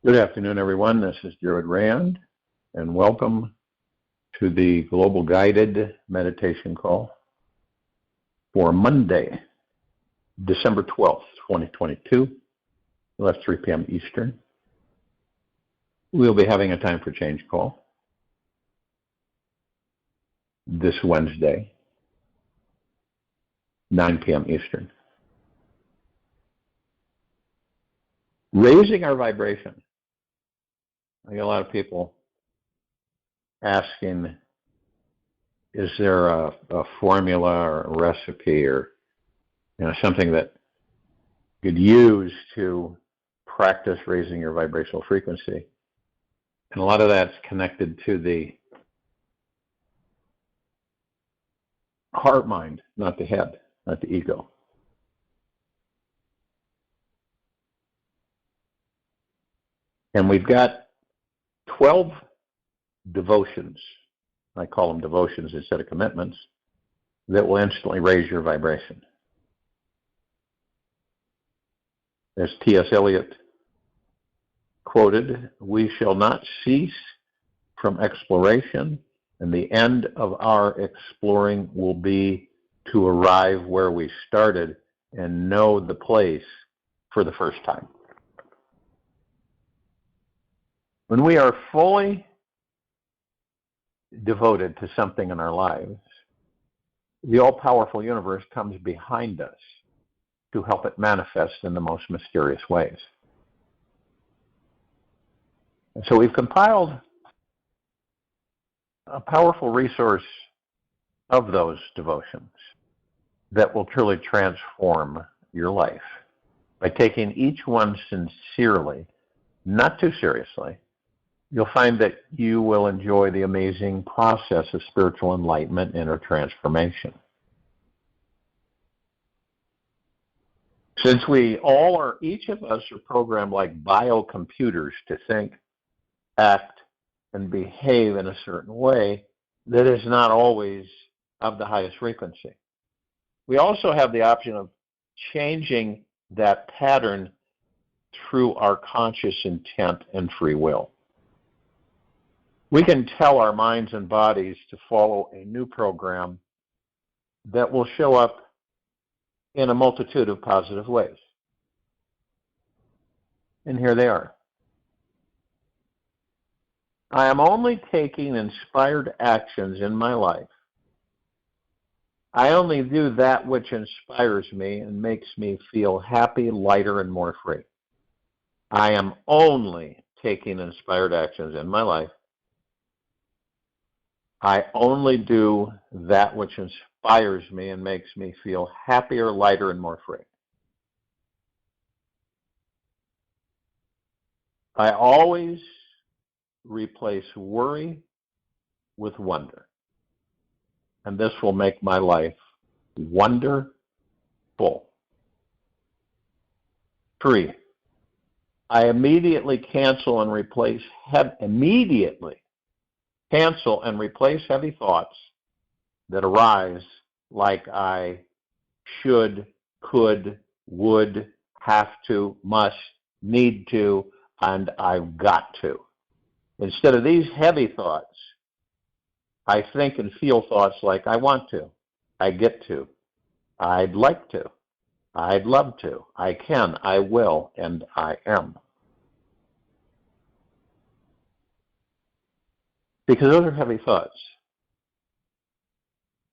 Good afternoon, everyone. This is Jared Rand, and welcome to the Global Guided Meditation Call for Monday, December 12th, 2022. That's 3 p.m. Eastern. We'll be having a Time for Change call this Wednesday, 9 p.m. Eastern. Raising our vibration. I get a lot of people asking, is there a formula or a recipe or something that you could use to practice raising your vibrational frequency? And a lot of that's connected to the heart mind, not the head, not the ego. And we've got 12 devotions, I call them devotions instead of commitments, that will instantly raise your vibration. As T.S. Eliot quoted, "We shall not cease from exploration, and the end of our exploring will be to arrive where we started and know the place for the first time." When we are fully devoted to something in our lives, the all-powerful universe comes behind us to help it manifest in the most mysterious ways. And so we've compiled a powerful resource of those devotions that will truly transform your life by taking each one sincerely, not too seriously. You'll find that you will enjoy the amazing process of spiritual enlightenment and inner transformation. Since each of us are programmed like biocomputers to think, act, and behave in a certain way that is not always of the highest frequency. We also have the option of changing that pattern through our conscious intent and free will. We can tell our minds and bodies to follow a new program that will show up in a multitude of positive ways. And here they are. I am only taking inspired actions in my life. I only do that which inspires me and makes me feel happy, lighter, and more free. I am only taking inspired actions in my life. I only do that which inspires me and makes me feel happier, lighter, and more free. I always replace worry with wonder. And this will make my life wonderful. 3, I immediately cancel and replace heavy thoughts that arise like I should, could, would, have to, must, need to, and I've got to. Instead of these heavy thoughts, I think and feel thoughts like I want to, I get to, I'd like to, I'd love to, I can, I will, and I am. Because those are heavy thoughts.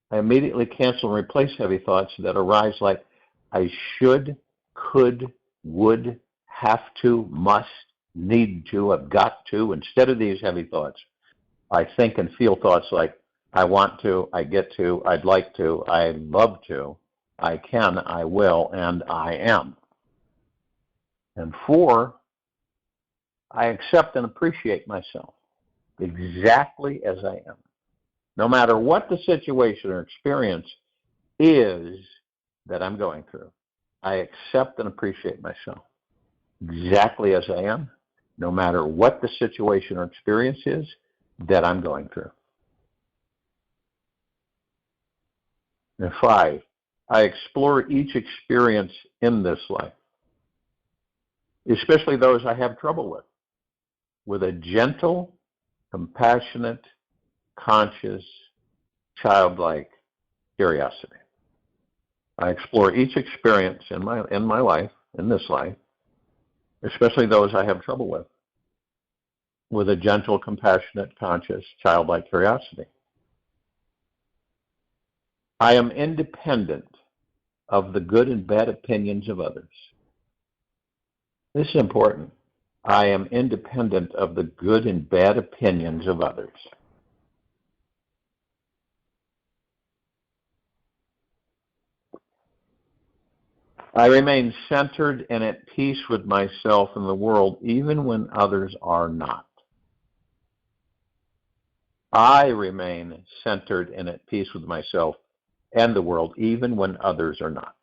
I immediately cancel and replace heavy thoughts that arise like I should, could, would, have to, must, need to, have got to. Instead of these heavy thoughts, I think and feel thoughts like I want to, I get to, I'd like to, I'd love to, I can, I will, and I am. And 4, I accept and appreciate myself exactly as I am. No matter what the situation or experience is that I'm going through, I accept and appreciate myself exactly as I am, no matter what the situation or experience is that I'm going through. And 5, I explore each experience in this life, especially those I have trouble with. with a gentle, compassionate, conscious, childlike curiosity. I explore each experience in my life, in this life, especially those I have trouble with a gentle, compassionate, conscious, childlike curiosity. I am independent of the good and bad opinions of others. This is important. I am independent of the good and bad opinions of others. I remain centered and at peace with myself and the world, even when others are not. I remain centered and at peace with myself and the world, even when others are not.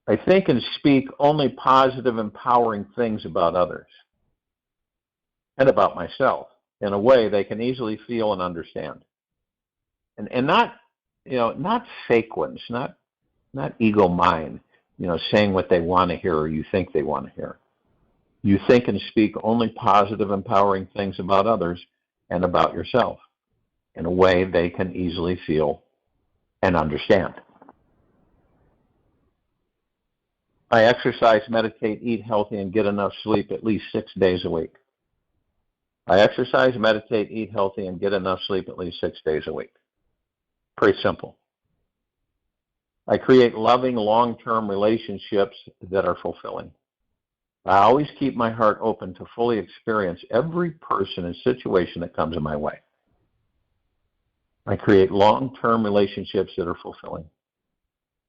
I think and speak only positive, empowering things about others and about myself in a way they can easily feel and understand. And not, not fake ones, not ego mind, saying what they want to hear or you think they want to hear. You think and speak only positive, empowering things about others and about yourself in a way they can easily feel and understand. I exercise, meditate, eat healthy, and get enough sleep at least 6 days a week. I exercise, meditate, eat healthy, and get enough sleep at least 6 days a week. Pretty simple. I create loving, long-term relationships that are fulfilling. I always keep my heart open to fully experience every person and situation that comes in my way. I create long-term relationships that are fulfilling.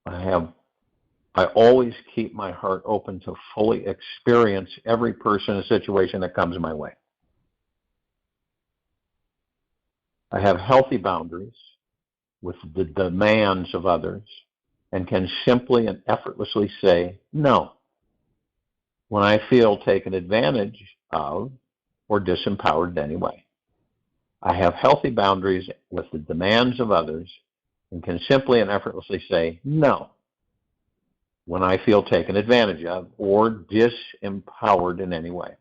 I always keep my heart open to fully experience every person and situation that comes my way. I have healthy boundaries with the demands of others and can simply and effortlessly say no when I feel taken advantage of or disempowered in any way. I have healthy boundaries with the demands of others and can simply and effortlessly say no when I feel taken advantage of or disempowered in any way.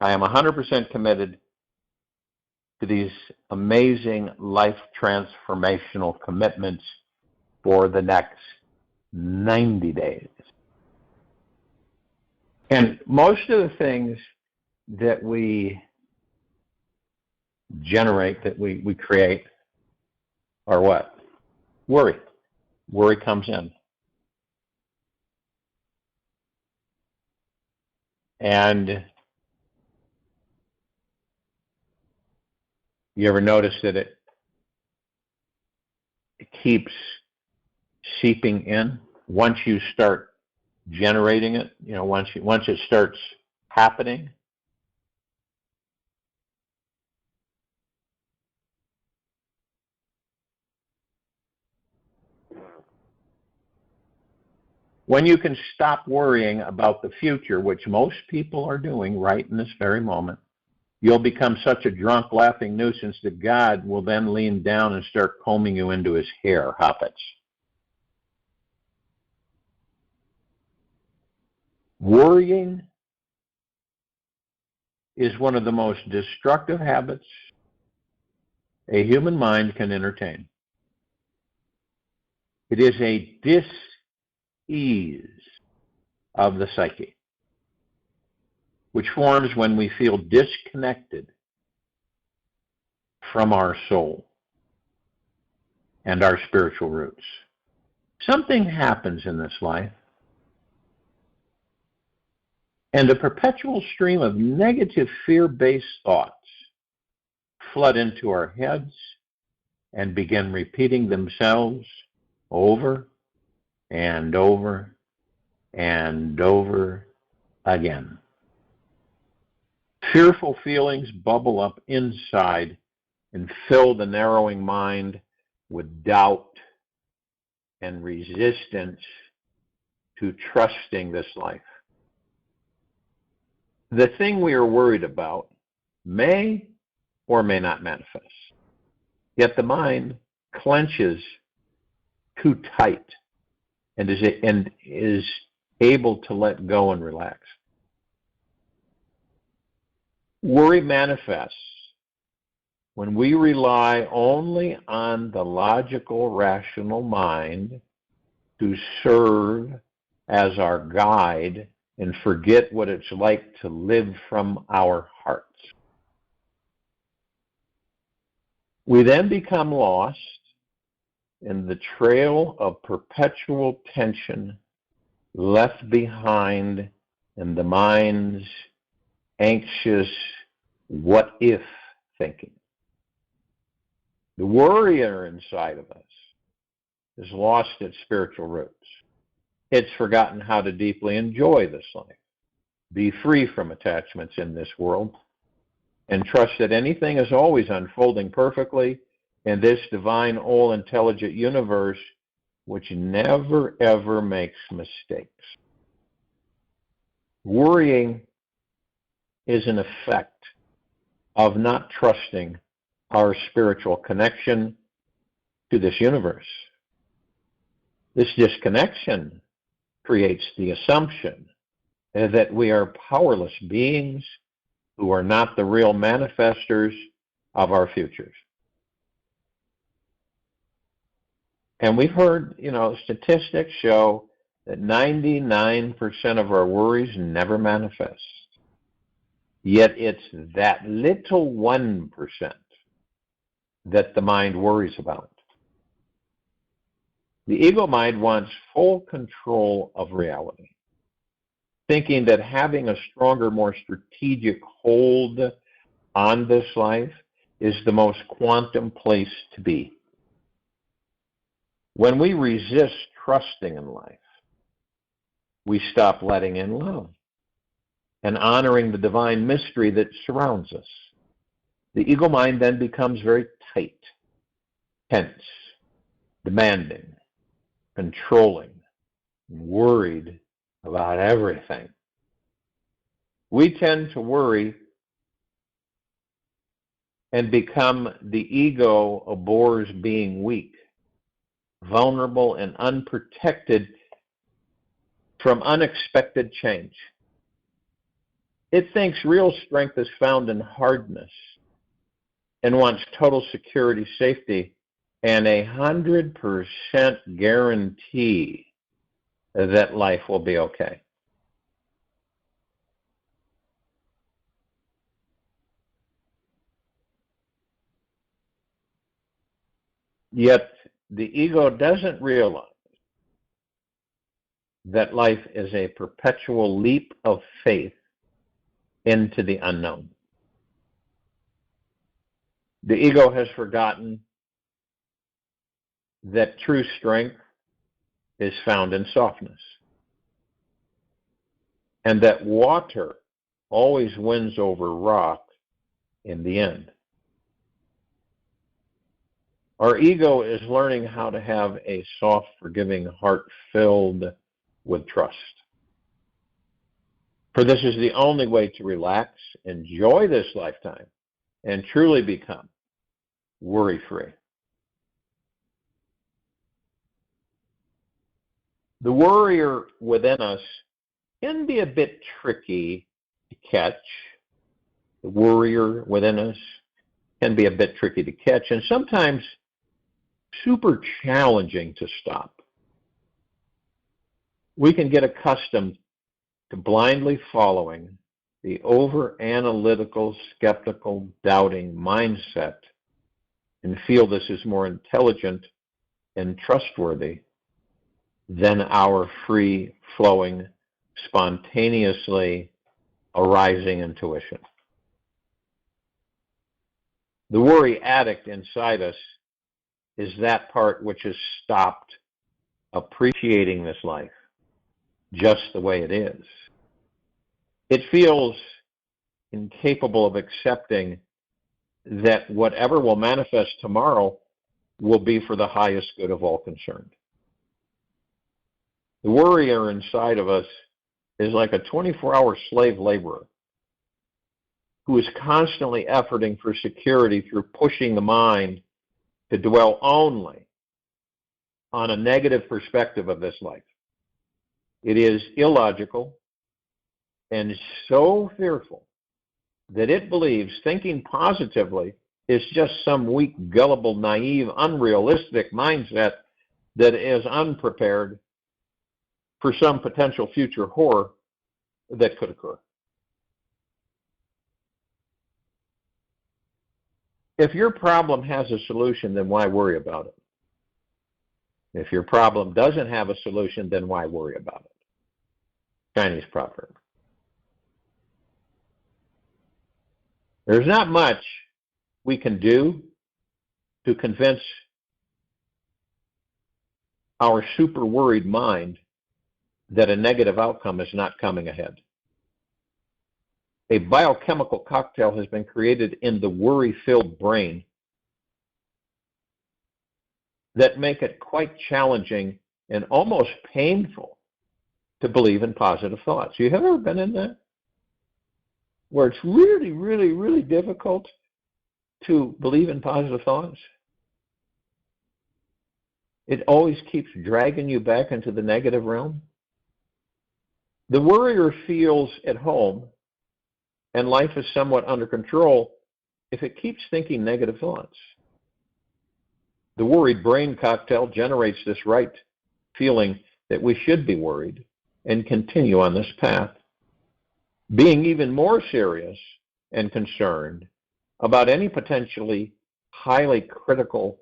I am 100% committed to these amazing life transformational commitments for the next 90 days. And most of the things that we generate, that we create, are what? Worry. Worry comes in. And you ever notice that it keeps seeping in once you start generating it, once it starts happening? When you can stop worrying about the future, which most people are doing right in this very moment, you'll become such a drunk, laughing nuisance that God will then lean down and start combing you into his hair hoppets. Worrying is one of the most destructive habits a human mind can entertain. It is a dis-ease of the psyche, which forms when we feel disconnected from our soul and our spiritual roots. Something happens in this life, and a perpetual stream of negative fear-based thoughts flood into our heads and begin repeating themselves over and over and over again. Fearful feelings bubble up inside and fill the narrowing mind with doubt and resistance to trusting this life. The thing we are worried about may or may not manifest. Yet the mind clenches too tight and is able to let go and relax. Worry manifests when we rely only on the logical, rational mind to serve as our guide and forget what it's like to live from our hearts. We then become lost in the trail of perpetual tension left behind in the mind's anxious what if thinking. The worrier inside of us has lost its spiritual roots. It's forgotten how to deeply enjoy this life, be free from attachments in this world, and trust that anything is always unfolding perfectly in this divine, all-intelligent universe which never, ever makes mistakes. Worrying is an effect of not trusting our spiritual connection to this universe. This disconnection creates the assumption that we are powerless beings who are not the real manifestors of our futures. And we've heard, statistics show that 99% of our worries never manifest. Yet it's that little 1% that the mind worries about. The ego mind wants full control of reality, thinking that having a stronger, more strategic hold on this life is the most quantum place to be. When we resist trusting in life, we stop letting in love and honoring the divine mystery that surrounds us. The ego mind then becomes very tight, tense, demanding, controlling, worried about everything. We tend to worry and become the ego abhors being weak, vulnerable, and unprotected from unexpected change. It thinks real strength is found in hardness and wants total security, safety, and 100% guarantee that life will be okay. Yet the ego doesn't realize that life is a perpetual leap of faith into the unknown. The ego has forgotten that true strength is found in softness, and that water always wins over rock in the end. Our ego is learning how to have a soft, forgiving heart filled with trust. For this is the only way to relax, enjoy this lifetime, and truly become worry-free. The worrier within us can be a bit tricky to catch. The worrier within us can be a bit tricky to catch, and sometimes super challenging to stop. We can get accustomed to blindly following the over-analytical, skeptical, doubting mindset and feel this is more intelligent and trustworthy than our free-flowing, spontaneously arising intuition. The worry addict inside us is that part which has stopped appreciating this life just the way it is. It feels incapable of accepting that whatever will manifest tomorrow will be for the highest good of all concerned. The worrier inside of us is like a 24-hour slave laborer who is constantly efforting for security through pushing the mind to dwell only on a negative perspective of this life. It is illogical and so fearful that it believes thinking positively is just some weak, gullible, naive, unrealistic mindset that is unprepared for some potential future horror that could occur. If your problem has a solution, then why worry about it? If your problem doesn't have a solution, then why worry about it? Chinese proverb. There's not much we can do to convince our super worried mind that a negative outcome is not coming ahead. A biochemical cocktail has been created in the worry-filled brain that make it quite challenging and almost painful to believe in positive thoughts. You have ever been in that? Where it's really, really, really difficult to believe in positive thoughts? It always keeps dragging you back into the negative realm. The worrier feels at home and life is somewhat under control if it keeps thinking negative thoughts. The worried brain cocktail generates this right feeling that we should be worried and continue on this path, being even more serious and concerned about any potentially highly critical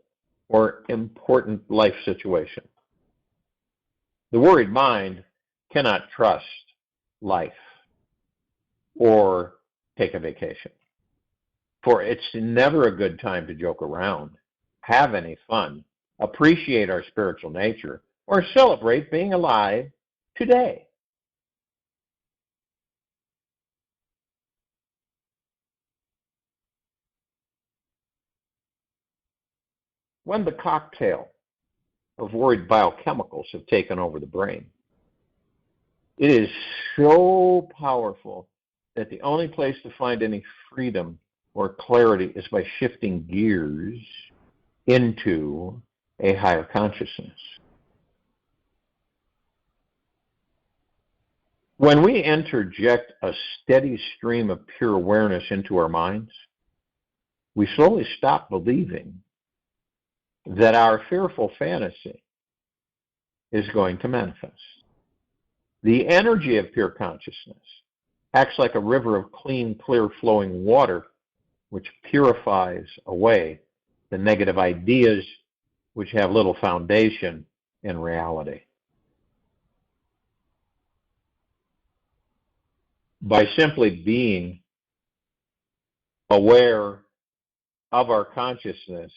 or important life situation. The worried mind cannot trust life or take a vacation, for it's never a good time to joke around, have any fun, appreciate our spiritual nature, or celebrate being alive today. When the cocktail of worried biochemicals have taken over the brain, it is so powerful that the only place to find any freedom or clarity is by shifting gears into a higher consciousness. When we interject a steady stream of pure awareness into our minds, we slowly stop believing that our fearful fantasy is going to manifest. The energy of pure consciousness acts like a river of clean, clear flowing water which purifies away the negative ideas which have little foundation in reality. By simply being aware of our consciousness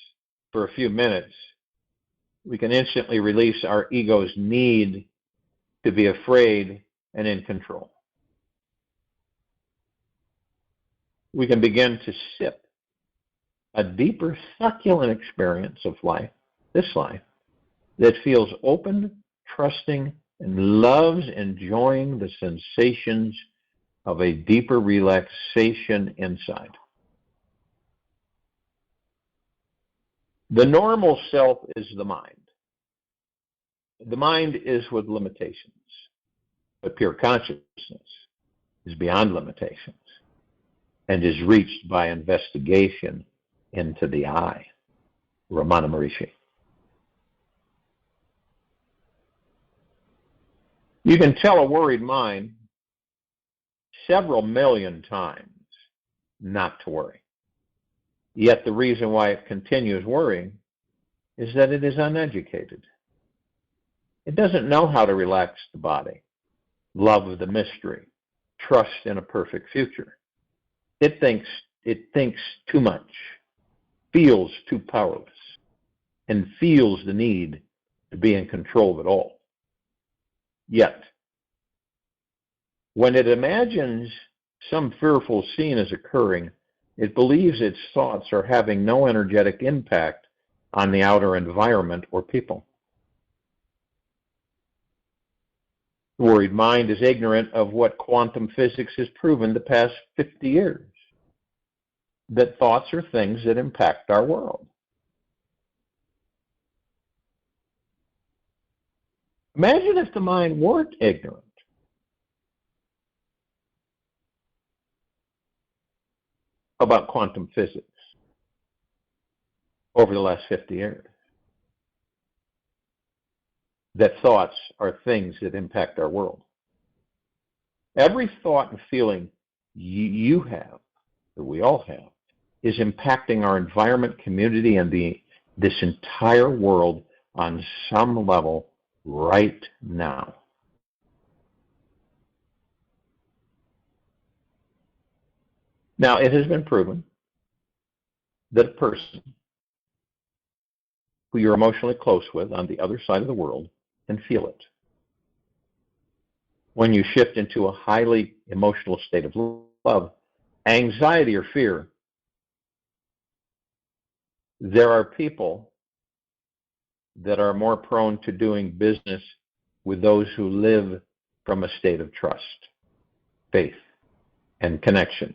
for a few minutes, we can instantly release our ego's need to be afraid and in control. We can begin to sip a deeper, succulent experience of life, this life, that feels open, trusting, and loves enjoying the sensations of a deeper relaxation inside. The normal self is the mind. The mind is with limitations, but pure consciousness is beyond limitations and is reached by investigation into the I, Ramana Maharishi. You can tell a worried mind several million times not to worry. Yet the reason why it continues worrying is that it is uneducated. It doesn't know how to relax the body, love the mystery, trust in a perfect future. It thinks too much, feels too powerless, and feels the need to be in control of it all. Yet, when it imagines some fearful scene is occurring, it believes its thoughts are having no energetic impact on the outer environment or people. The worried mind is ignorant of what quantum physics has proven the past 50 years, that thoughts are things that impact our world. Imagine if the mind weren't ignorant. about quantum physics over the last 50 years. That thoughts are things that impact our world. Every thought and feeling you have, that we all have, is impacting our environment, community, and this entire world on some level right now. Now, it has been proven that a person who you're emotionally close with on the other side of the world can feel it. When you shift into a highly emotional state of love, anxiety or fear, there are people that are more prone to doing business with those who live from a state of trust, faith, and connection,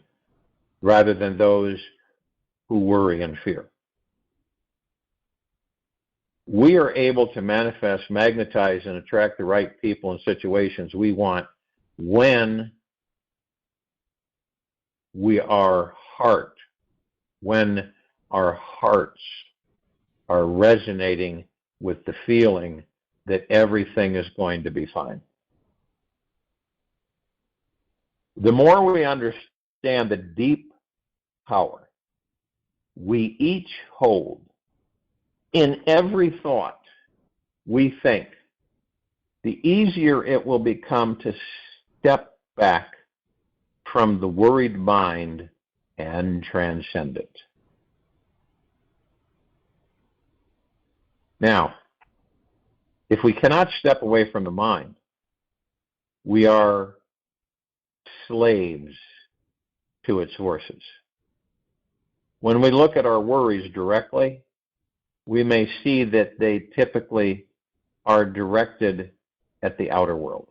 rather than those who worry and fear. We are able to manifest, magnetize, and attract the right people and situations we want when we are when our hearts are resonating with the feeling that everything is going to be fine. The more we understand the deep power we each hold in every thought we think, the easier it will become to step back from the worried mind and transcend it. Now, if we cannot step away from the mind, we are slaves to its forces. When we look at our worries directly, we may see that they typically are directed at the outer world.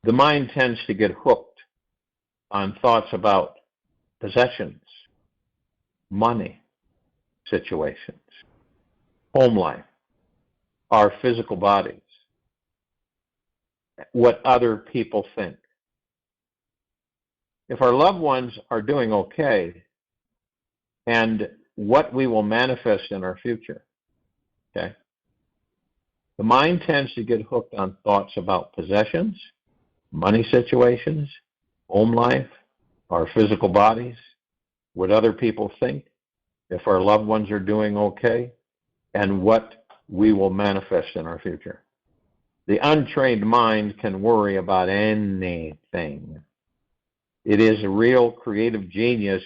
The mind tends to get hooked on thoughts about possessions, money, situations, home life, our physical bodies, what other people think. If our loved ones are doing okay, and what we will manifest in our future, okay? The mind tends to get hooked on thoughts about possessions, money situations, home life, our physical bodies, what other people think, if our loved ones are doing okay, and what we will manifest in our future. The untrained mind can worry about anything. It is a real creative genius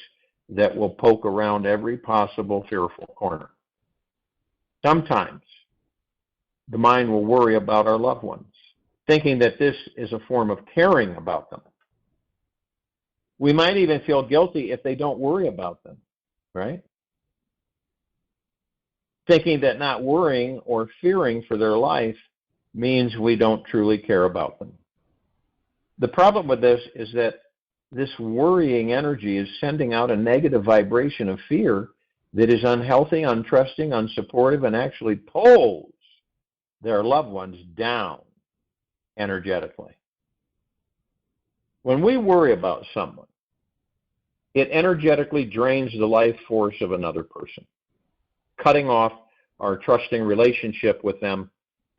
that will poke around every possible fearful corner. Sometimes the mind will worry about our loved ones, thinking that this is a form of caring about them. We might even feel guilty if they don't worry about them, right? Thinking that not worrying or fearing for their life means we don't truly care about them. The problem with this is that this worrying energy is sending out a negative vibration of fear that is unhealthy, untrusting, unsupportive, and actually pulls their loved ones down energetically. When we worry about someone, it energetically drains the life force of another person, cutting off our trusting relationship with them,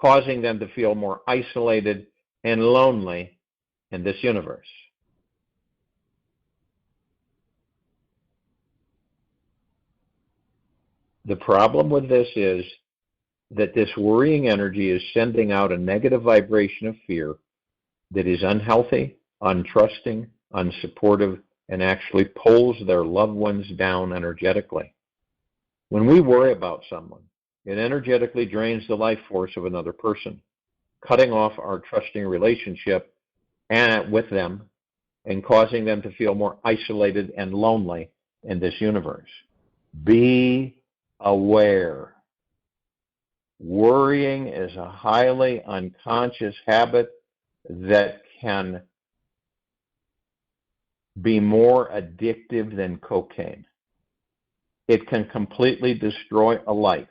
causing them to feel more isolated and lonely in this universe. The problem with this is that this worrying energy is sending out a negative vibration of fear that is unhealthy, untrusting, unsupportive, and actually pulls their loved ones down energetically. When we worry about someone, it energetically drains the life force of another person, cutting off our trusting relationship with them and causing them to feel more isolated and lonely in this universe. Be aware. Worrying is a highly unconscious habit that can be more addictive than cocaine. It can completely destroy a life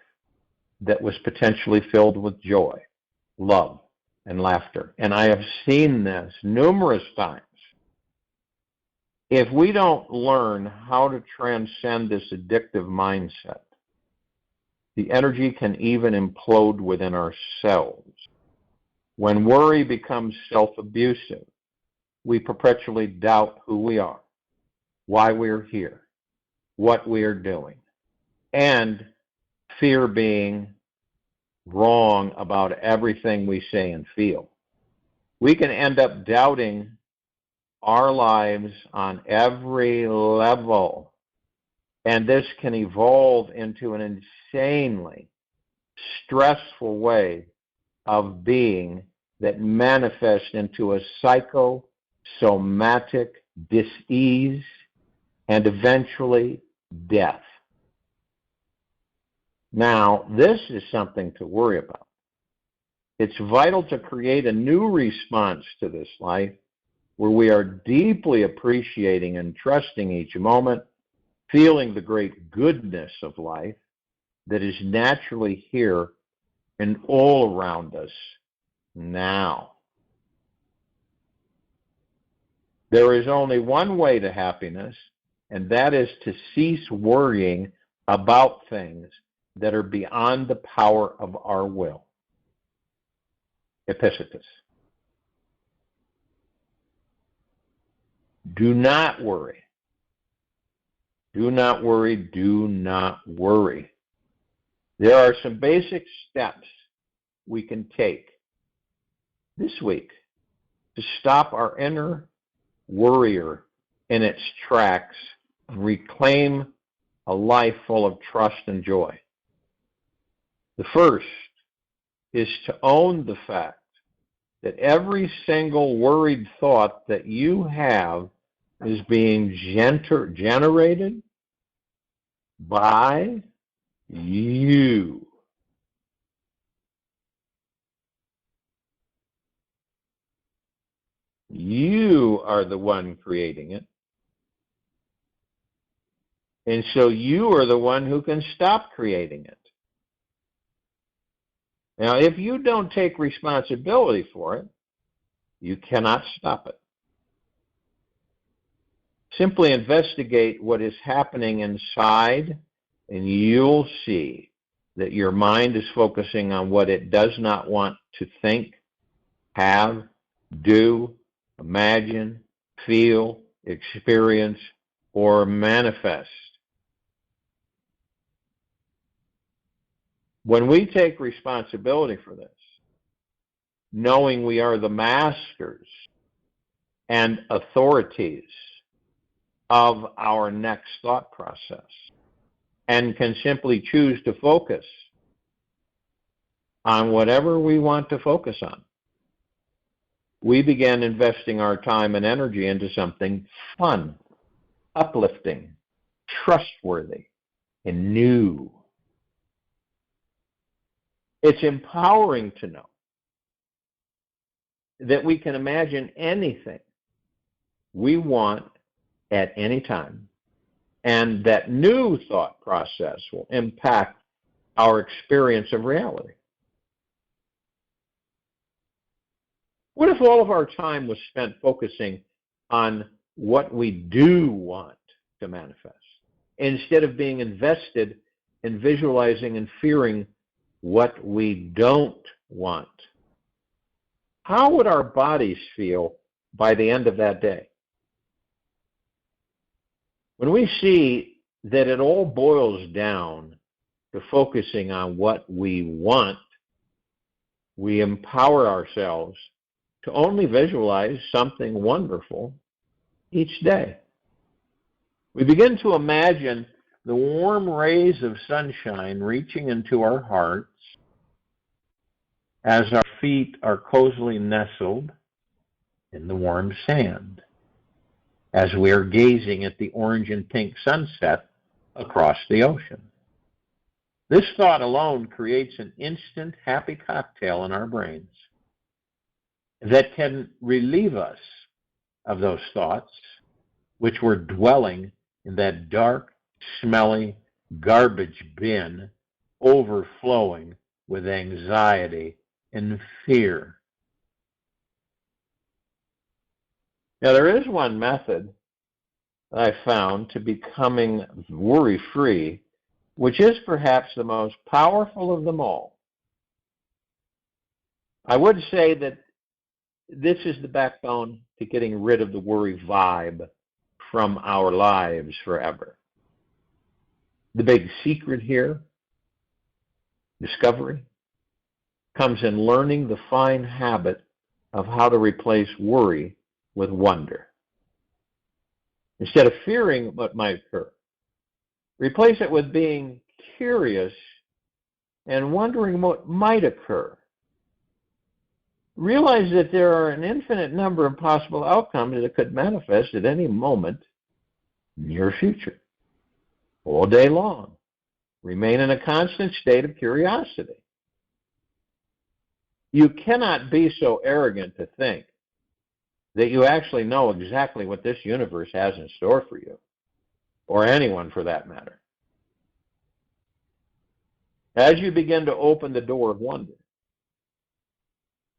that was potentially filled with joy, love, and laughter. And I have seen this numerous times If we don't learn how to transcend this addictive mindset, the energy can even implode within ourselves. When worry becomes self-abusive, we perpetually doubt who we are, why we're here, what we're doing, and fear being wrong about everything we say and feel. We can end up doubting our lives on every level, and this can evolve into an insanely stressful way of being that manifests into a psychosomatic dis-ease and eventually death. Now, this is something to worry about. It's vital to create a new response to this life where we are deeply appreciating and trusting each moment, feeling the great goodness of life that is naturally here and all around us now. There is only one way to happiness, and that is to cease worrying about things that are beyond the power of our will. Epictetus. Do not worry. Do not worry. Do not worry. There are some basic steps we can take this week to stop our inner worrier in its tracks and reclaim a life full of trust and joy. The first is to own the fact that every single worried thought that you have is being generated by you. You are the one creating it. And so you are the one who can stop creating it. Now, if you don't take responsibility for it, you cannot stop it. Simply investigate what is happening inside, and you'll see that your mind is focusing on what it does not want to think, have, do, imagine, feel, experience, or manifest. When we take responsibility for this, knowing we are the masters and authorities of our next thought process, and can simply choose to focus on whatever we want to focus on, we begin investing our time and energy into something fun, uplifting, trustworthy, and new. It's empowering to know that we can imagine anything we want at any time, and that new thought process will impact our experience of reality. What if all of our time was spent focusing on what we do want to manifest, instead of being invested in visualizing and fearing what we don't want? How would our bodies feel by the end of that day? When we see that it all boils down to focusing on what we want, we empower ourselves to only visualize something wonderful each day. We begin to imagine the warm rays of sunshine reaching into our hearts as our feet are cozily nestled in the warm sand, as we are gazing at the orange and pink sunset across the ocean. This thought alone creates an instant happy cocktail in our brains that can relieve us of those thoughts which were dwelling in that dark, smelly garbage bin, overflowing with anxiety and fear. Now, there is one method I found to becoming worry-free, which is perhaps the most powerful of them all. I would say that this is the backbone to getting rid of the worry vibe from our lives forever. The big secret here, discovery, comes in learning the fine habit of how to replace worry with wonder. Instead of fearing what might occur, replace it with being curious and wondering what might occur. Realize that there are an infinite number of possible outcomes that could manifest at any moment in your future. All day long, remain in a constant state of curiosity. You cannot be so arrogant to think that you actually know exactly what this universe has in store for you, or anyone for that matter. As you begin to open the door of wonder,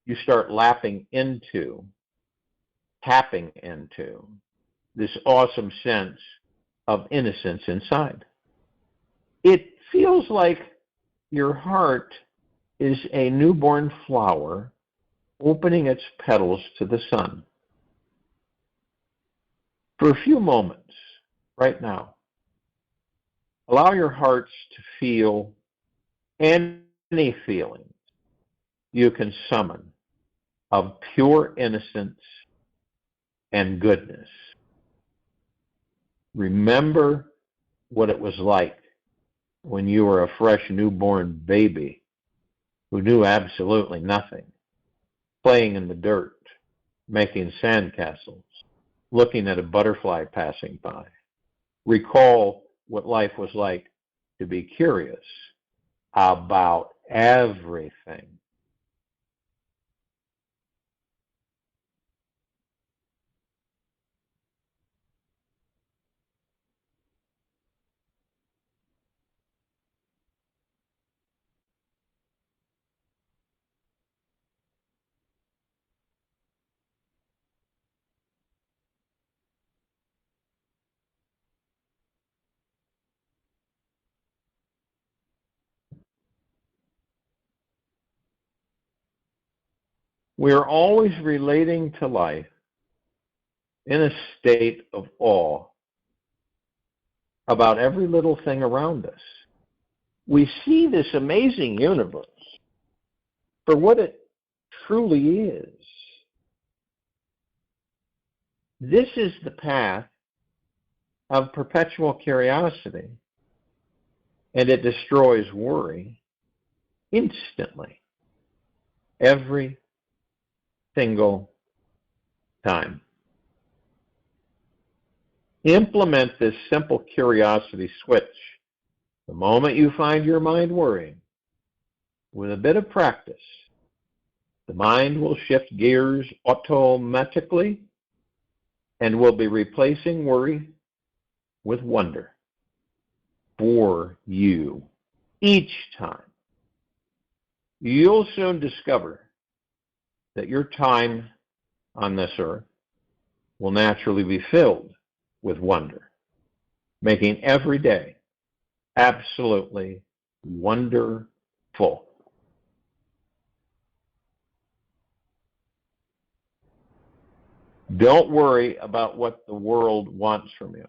you start tapping into this awesome sense of innocence inside. It feels like your heart is a newborn flower opening its petals to the sun. For a few moments, right now, allow your hearts to feel any feelings you can summon of pure innocence and goodness. Remember what it was like when you were a fresh newborn baby who knew absolutely nothing, playing in the dirt, making sandcastles, looking at a butterfly passing by. Recall what life was like to be curious about everything. We're always relating to life in a state of awe about every little thing around us. We see this amazing universe for what it truly is. This is the path of perpetual curiosity, and it destroys worry instantly, every single time. Implement this simple curiosity switch the moment you find your mind worrying. With a bit of practice, the mind will shift gears automatically and will be replacing worry with wonder for you each time. You'll soon discover that your time on this earth will naturally be filled with wonder, making every day absolutely wonderful. Don't worry about what the world wants from you.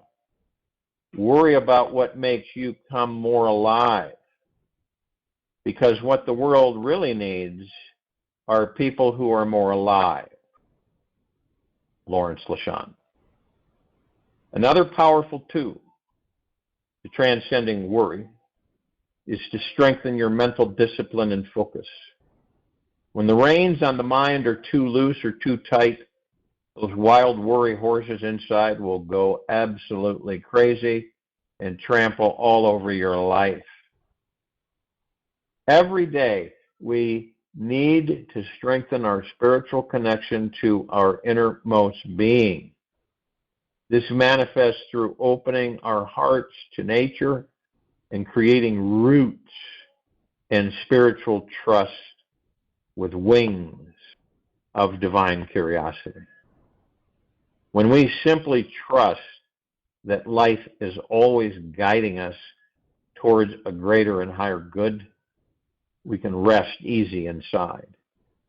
Worry about what makes you come more alive. Because what the world really needs are people who are more alive. Lawrence LaShawn. Another powerful tool to transcending worry is to strengthen your mental discipline and focus. When the reins on the mind are too loose or too tight, those wild worry horses inside will go absolutely crazy and trample all over your life. Every day, we need to strengthen our spiritual connection to our innermost being. This manifests through opening our hearts to nature and creating roots in spiritual trust with wings of divine curiosity. When we simply trust that life is always guiding us towards a greater and higher good, we can rest easy inside.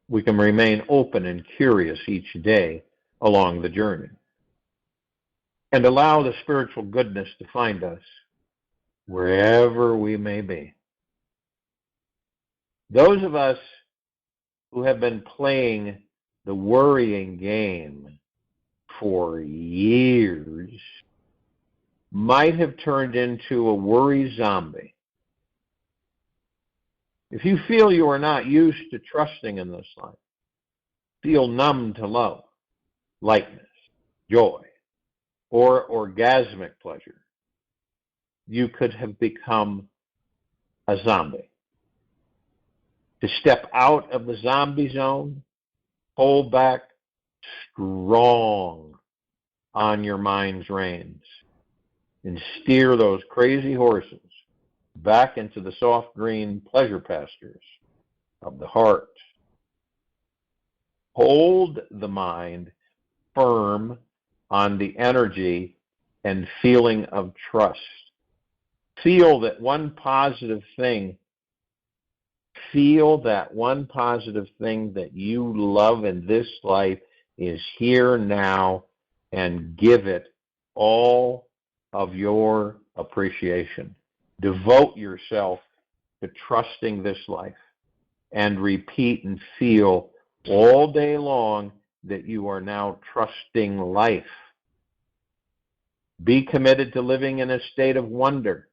We can remain open and curious each day along the journey, and allow the spiritual goodness to find us wherever we may be. Those of us who have been playing the worrying game for years might have turned into a worry zombie. If you feel you are not used to trusting in this life, feel numb to love, lightness, joy, or orgasmic pleasure, you could have become a zombie. To step out of the zombie zone, hold back strong on your mind's reins and steer those crazy horses back into the soft green pleasure pastures of the heart. Hold the mind firm on the energy and feeling of trust. Feel that one positive thing that you love in this life is here now, and give it all of your appreciation. Devote yourself to trusting this life, and repeat and feel all day long that you are now trusting life. Be committed to living in a state of wonder.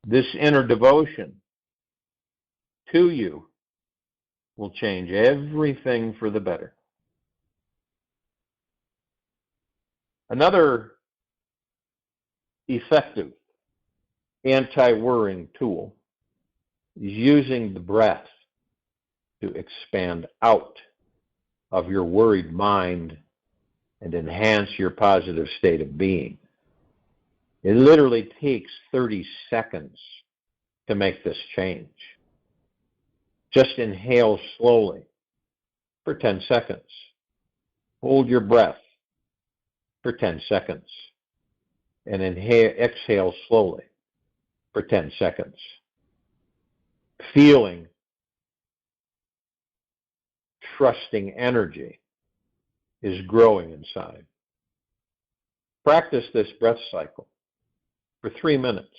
This inner devotion to you will change everything for the better. Another effective anti-worrying tool is using the breath to expand out of your worried mind and enhance your positive state of being. It literally takes 30 seconds to make this change. Just inhale slowly for 10 seconds. Hold your breath for 10 seconds. And exhale slowly for 10 seconds. Feeling trusting energy is growing inside. Practice this breath cycle for 3 minutes.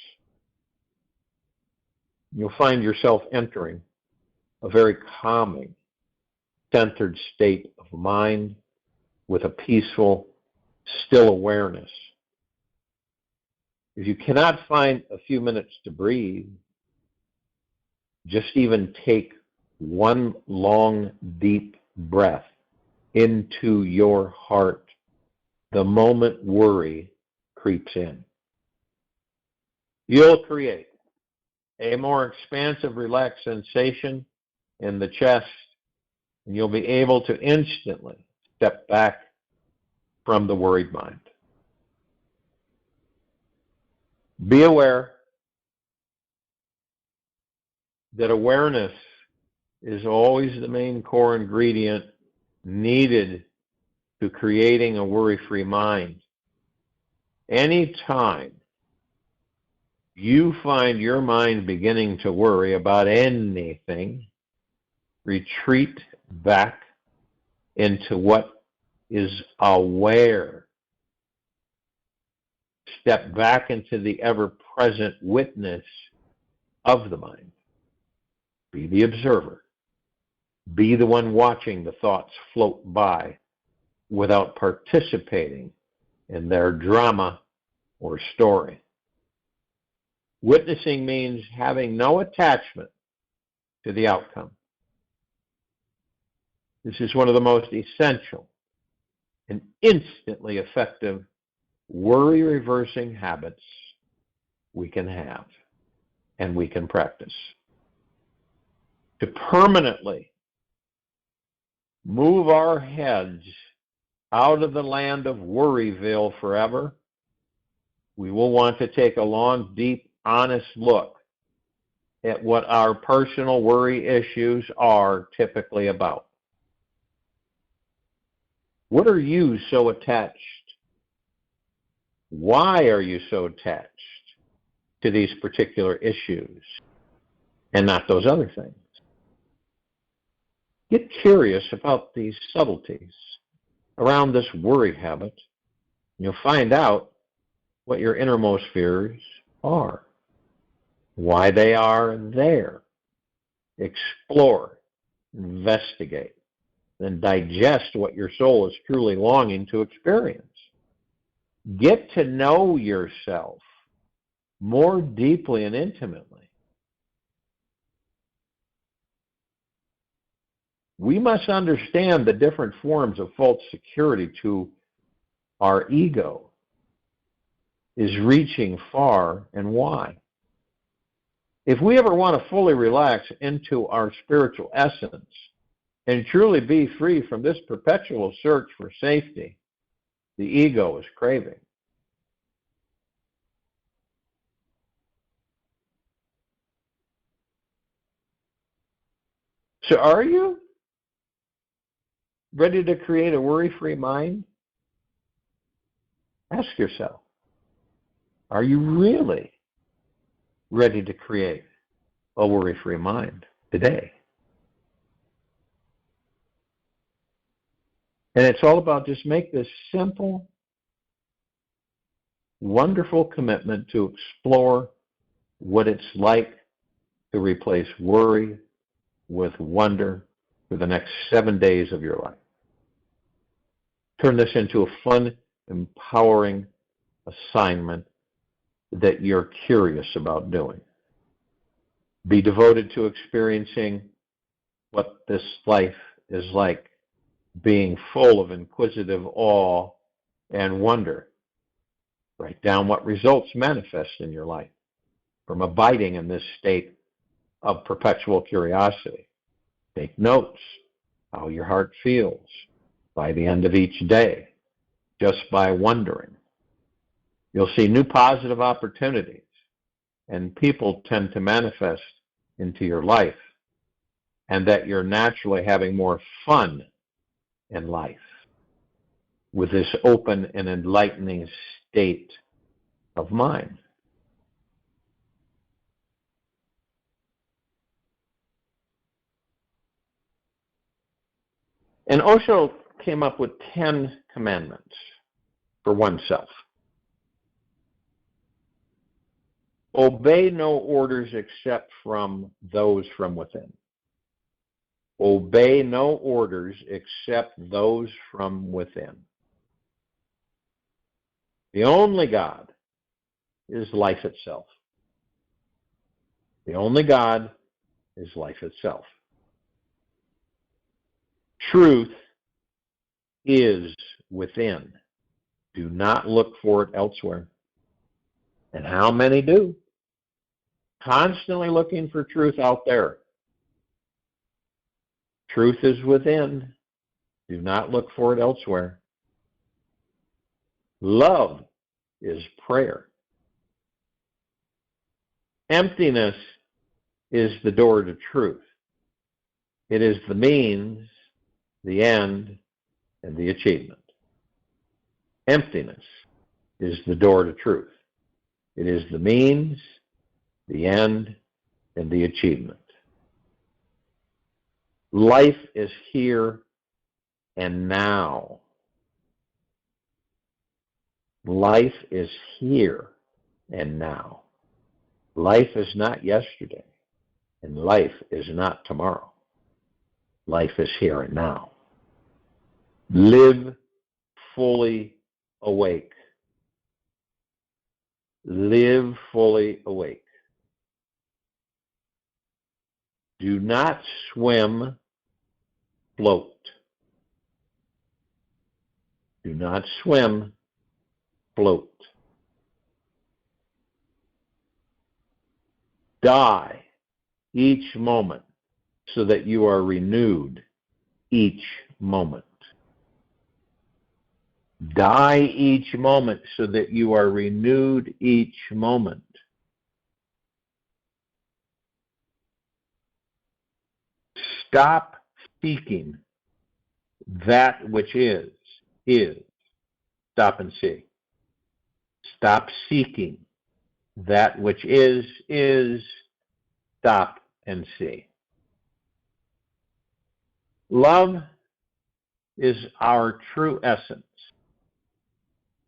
You'll find yourself entering a very calming, centered state of mind with a peaceful, still awareness. If you cannot find a few minutes to breathe, just even take one long, deep breath into your heart the moment worry creeps in. You'll create a more expansive, relaxed sensation in the chest, and you'll be able to instantly step back from the worried mind. Be aware that awareness is always the main core ingredient needed to creating a worry-free mind. Anytime you find your mind beginning to worry about anything, retreat back into what is aware. Step back into the ever-present witness of the mind. Be the observer. Be the one watching the thoughts float by without participating in their drama or story. Witnessing means having no attachment to the outcome. This is one of the most essential and instantly effective worry-reversing habits we can have and we can practice. To permanently move our heads out of the land of Worryville forever, we will want to take a long, deep, honest look at what our personal worry issues are typically about. What are you so attached? Why are you so attached to these particular issues and not those other things? Get curious about these subtleties around this worry habit. You'll find out what your innermost fears are, why they are there. Explore, investigate, then digest what your soul is truly longing to experience. Get to know yourself more deeply and intimately. We must understand the different forms of false security to our ego is reaching far and why. If we ever want to fully relax into our spiritual essence and truly be free from this perpetual search for safety the ego is craving, so are you ready to create a worry-free mind? Ask yourself, are you really ready to create a worry-free mind today? And it's all about just make this simple, wonderful commitment to explore what it's like to replace worry with wonder for the next 7 days of your life. Turn this into a fun, empowering assignment that you're curious about doing. Be devoted to experiencing what this life is like, being full of inquisitive awe and wonder. Write down what results manifest in your life from abiding in this state of perpetual curiosity. Take notes how your heart feels by the end of each day, just by wondering. You'll see new positive opportunities, and people tend to manifest into your life, and that you're naturally having more fun in life with this open and enlightening state of mind. And Osho came up with 10 commandments for oneself. Obey no orders except from those from within. Obey no orders except those from within. The only God is life itself. The only God is life itself. Truth is within. Do not look for it elsewhere. And how many do? Constantly looking for truth out there. Truth is within. Do not look for it elsewhere. Love is prayer. Emptiness is the door to truth. It is the means, the end, and the achievement. Emptiness is the door to truth. It is the means, the end, and the achievement. Life is here and now. Life is here and now. Life is not yesterday, and life is not tomorrow. Life is here and now. Live fully awake. Live fully awake. Do not swim, float. Do not swim, float. Die each moment so that you are renewed each moment. Die each moment so that you are renewed each moment. Stop seeking that which is is. Stop and see. Stop seeking. That which is. Stop and see. Love is our true essence.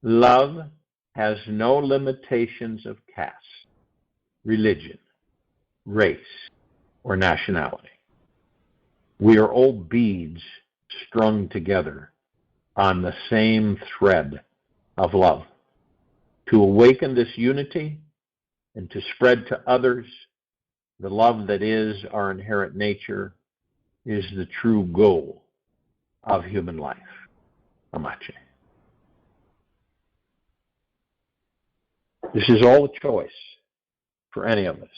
Love has no limitations of caste, religion, race, or nationality. We are all beads strung together on the same thread of love. To awaken this unity and to spread to others the love that is our inherent nature is the true goal of human life. Amache. This is all a choice for any of us.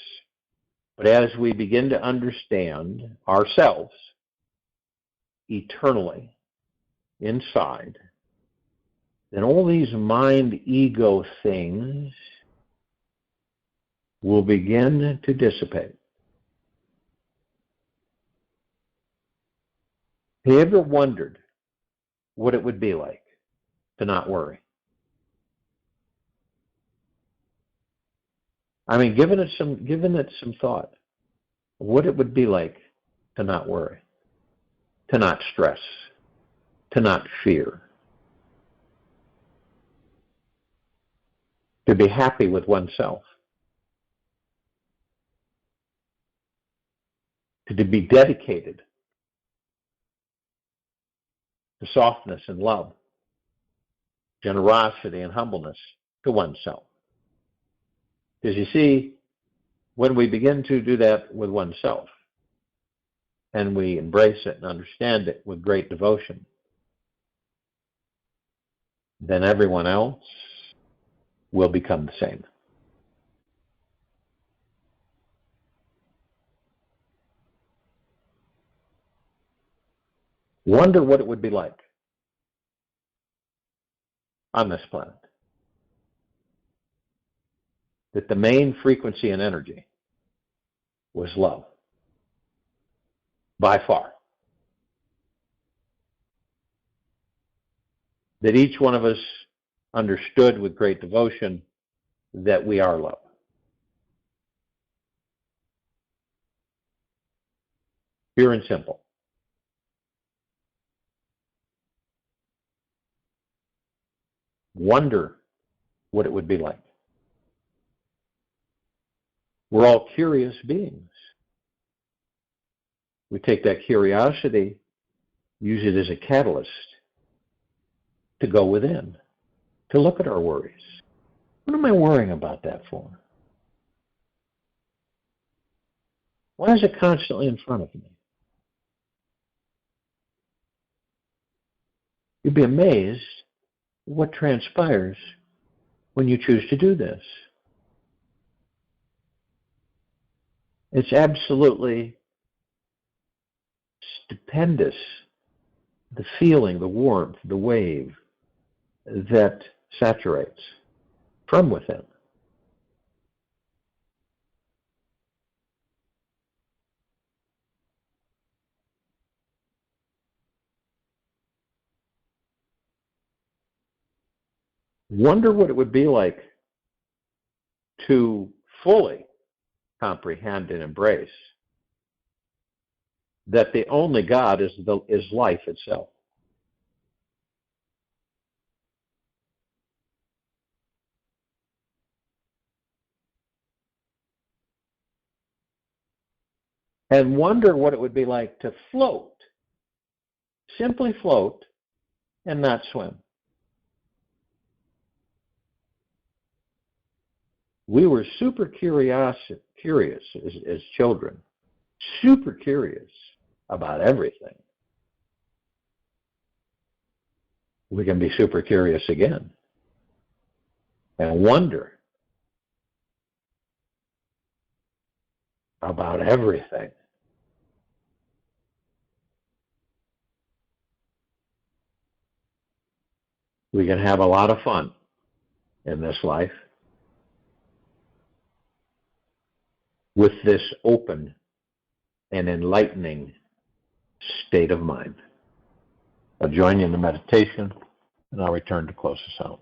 But as we begin to understand ourselves eternally inside, then all these mind-ego things will begin to dissipate. Have you ever wondered what it would be like to not worry? I mean, given it some thought, what it would be like to not worry, to not stress, to not fear, to be happy with oneself, to be dedicated to softness and love, generosity and humbleness to oneself. Because you see, when we begin to do that with oneself, and we embrace it and understand it with great devotion, then everyone else will become the same. Wonder what it would be like on this planet that the main frequency and energy was love, by far. That each one of us understood with great devotion that we are love. Pure and simple. Wonder what it would be like. We're all curious beings. We take that curiosity, use it as a catalyst to go within, to look at our worries. What am I worrying about that for? Why is it constantly in front of me? You'd be amazed what transpires when you choose to do this. It's absolutely stupendous, the feeling, the warmth, the wave that saturates from within. Wonder what it would be like to fully comprehend and embrace that the only God is life itself. And wonder what it would be like to float, simply float, and not swim. We were super curious as children, super curious about everything. We can be super curious again and wonder about everything. We can have a lot of fun in this life with this open and enlightening state of mind. I'll join you in the meditation. and I'll return to close this out.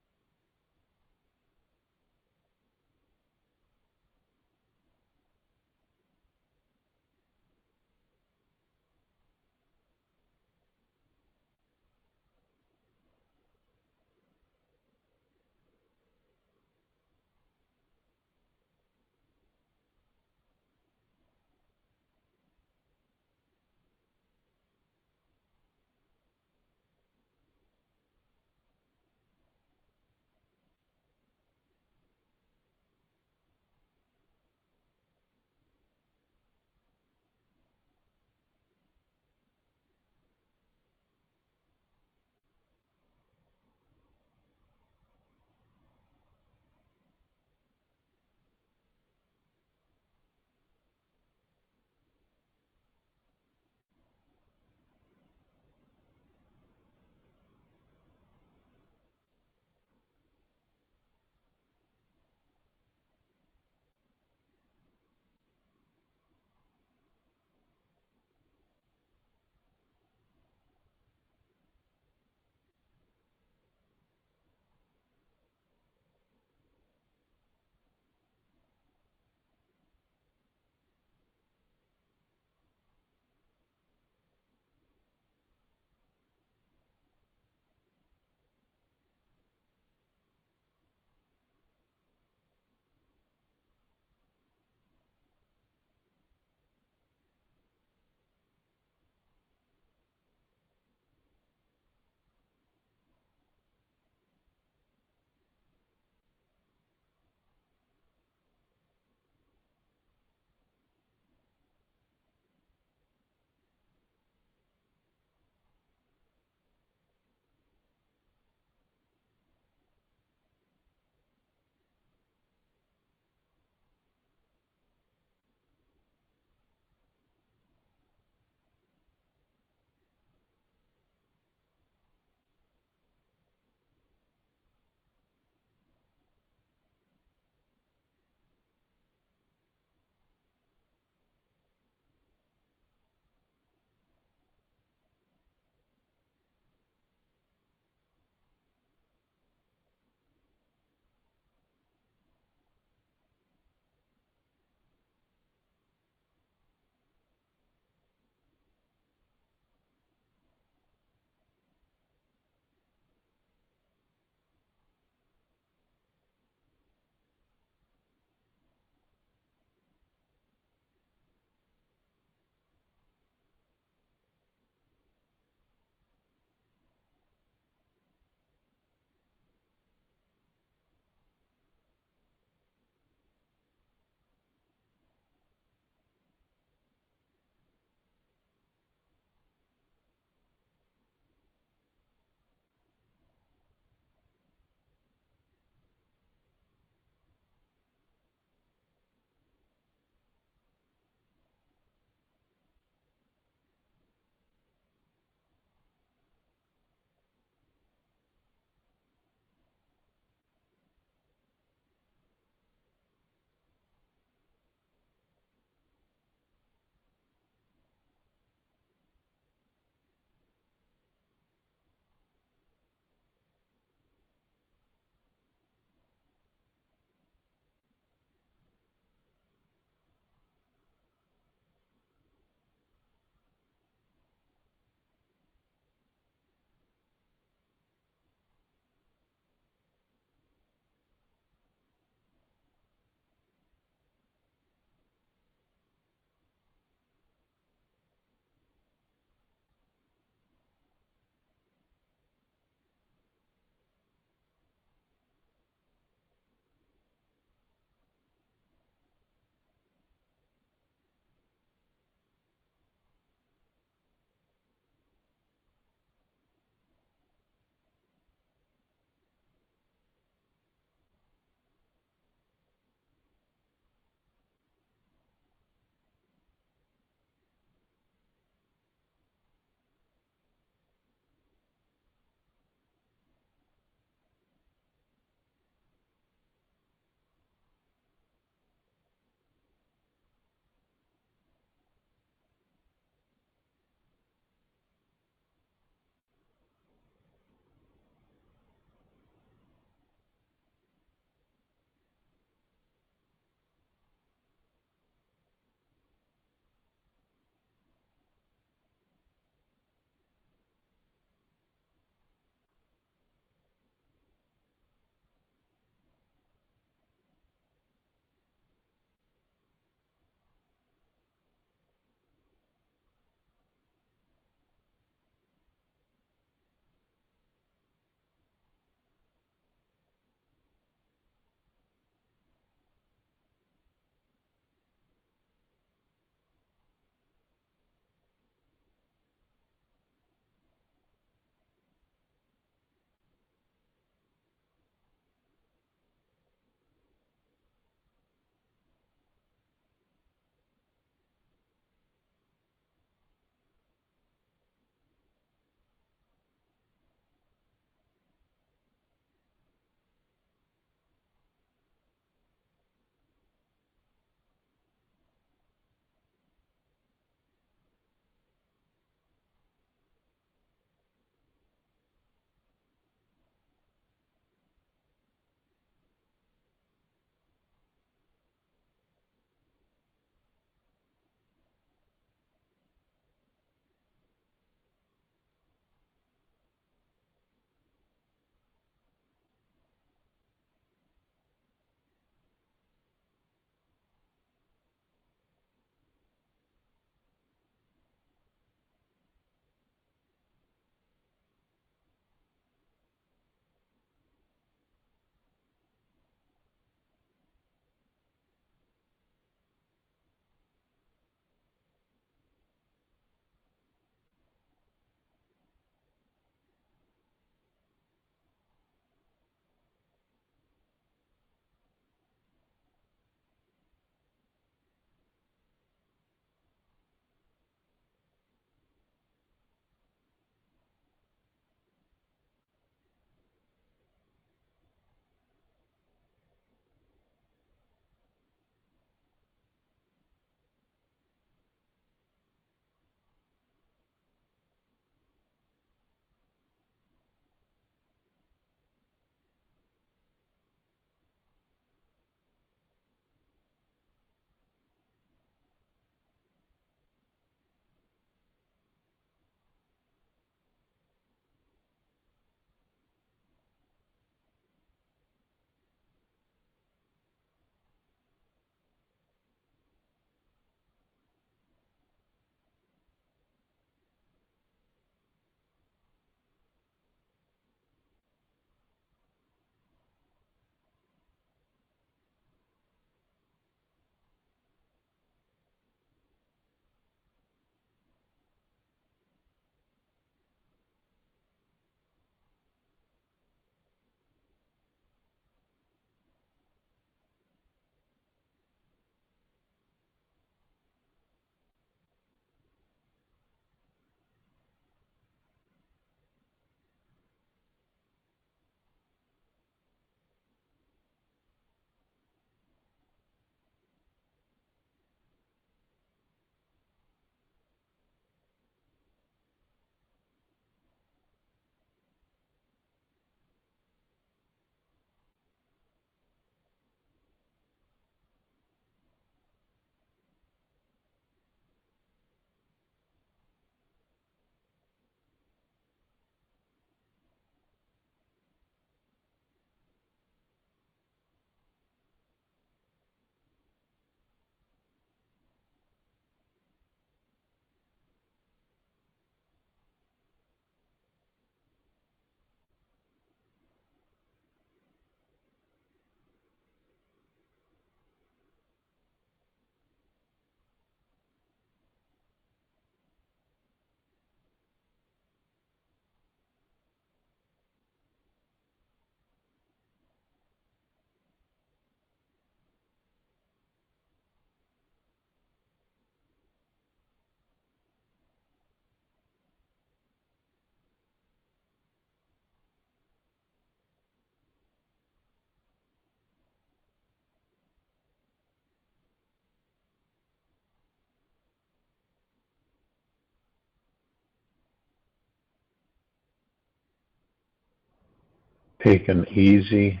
Take an easy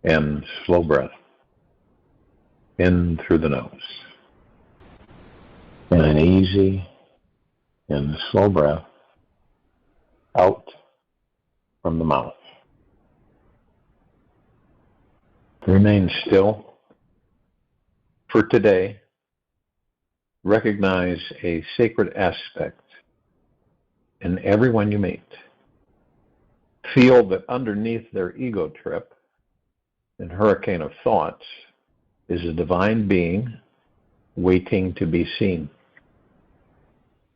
and slow breath in through the nose. And an easy and slow breath out from the mouth. Remain still. For today, recognize a sacred aspect in everyone you meet. Feel that underneath their ego trip and hurricane of thoughts is a divine being waiting to be seen.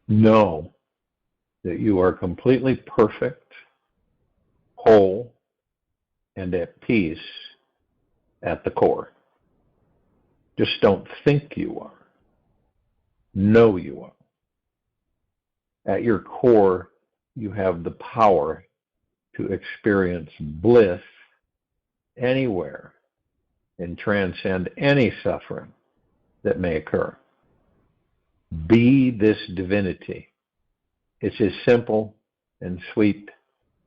Know that you are completely perfect, whole, and at peace at the core. Just don't think you are. Know you are. At your core, you have the power to experience bliss anywhere and transcend any suffering that may occur. Be this divinity. It's as simple and sweet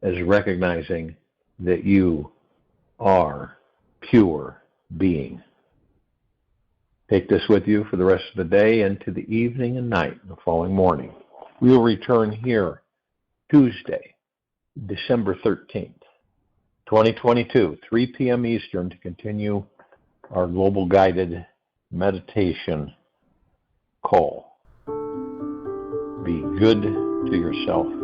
as recognizing that you are pure being. Take this with you for the rest of the day and to the evening and night the following morning. We will return here Tuesday, December 13th, 2022, 3 p.m. Eastern, to continue our global guided meditation call. Be good to yourself